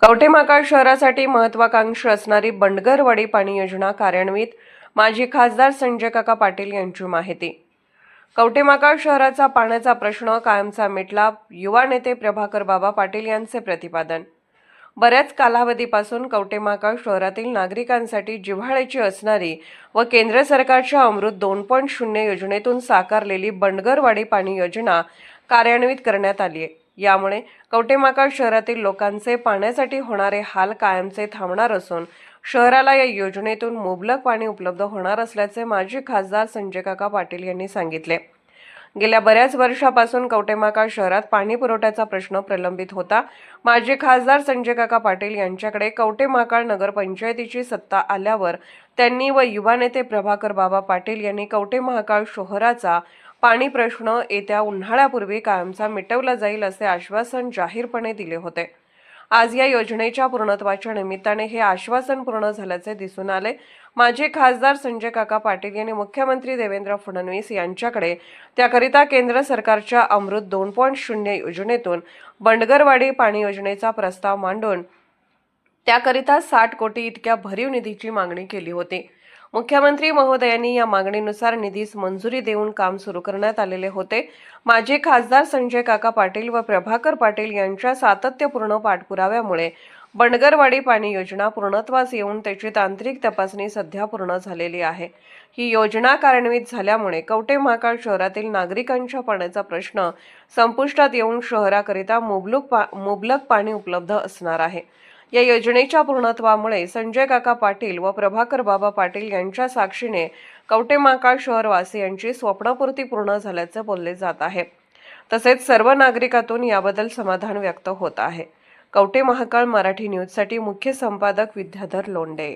कवठेमहांकाळ शहरासाठी महत्त्वाकांक्षी असणारी बंडगरवाडी पाणी योजना कार्यान्वित, माजी खासदार संजय काका पाटील यांची माहिती। कवठेमहांकाळ शहराचा पाण्याचा प्रश्न कायमचा मिटला, युवा नेते प्रभाकर बाबा पाटील यांचे प्रतिपादन। बऱ्याच कालावधीपासून कवठेमहांकाळ शहरातील नागरिकांसाठी जिव्हाळ्याची असणारी व केंद्र सरकारच्या अमृत 2.0 योजनेतून साकारलेली बंडगरवाडी पाणी योजना कार्यान्वित करण्यात आली आहे। यामुळे कवठेमहांकाळ शहरातील लोकांचे पाण्यासाठी होणारे हाल कायमचे थांबणार असून शहराला या योजनेतून मुबलक पाणी उपलब्ध होणार असल्याचे माजी खासदार संजय काका पाटील यांनी सांगितले। गेल्या बऱ्याच वर्षापासून कवठेमहांकाळ शहरात पाणी पुरवठ्याचा प्रश्न प्रलंबित होता। माजी खासदार संजय काका पाटील यांच्याकडे कवठेमहांकाळ नगरपंचायतीची सत्ता आल्यावर त्यांनी व युवा नेते प्रभाकर बाबा पाटील यांनी कवठेमहांकाळ शहराचा पाणी प्रश्न येत्या उन्हाळ्यापूर्वी कायमचा मिटवला जाईल असे आश्वासन जाहीरपणे दिले होते। आज या योजनेच्या पूर्णत्वाच्या निमित्ताने हे आश्वासन पूर्ण झाल्याचे दिसून आले। माजी खासदार संजय काका पाटील यांनी मुख्यमंत्री देवेंद्र फडणवीस यांच्याकडे त्याकरिता केंद्र सरकारच्या अमृत 2.0 योजनेतून बंडगरवाडी पाणी योजनेचा प्रस्ताव मांडून त्याकरिता 60 कोटी इतक्या भरीव निधीची मागणी केली होती। मुख्यमंत्री महोदयांनी या मागणीनुसार निधीस मंजुरी देऊन काम सुरू करण्यात आलेले होते। माजी खासदार संजय काका पाटील व प्रभाकर पाटील यांच्या सातत्यपूर्ण पाठपुराव्यामुळे बंडगरवाडी पाणी योजना पूर्णत्वास येऊन त्याची तांत्रिक तपासणी सध्या पूर्ण झालेली आहे। ही योजना कार्यान्वित झाल्यामुळे कवठेमहांकाळ शहरातील नागरिकांच्या पाण्याचा प्रश्न संपुष्टात येऊन शहराकरिता मुबलक पाणी उपलब्ध असणार आहे। या योजनेच्या पूर्णत्वामुळे संजय काका पाटील व प्रभाकर बाबा पाटील यांच्या साक्षीने कवठेमहांकाळ शहरवासियांची स्वप्नपूर्ती पूर्ण झाल्याचे बोलले जात आहे। तसेच सर्व नागरिकातून याबद्दल समाधान व्यक्त होत आहे। कवठेमहांकाळ मराठी न्यूजसाठी मुख्य संपादक विद्याधर लोंढे।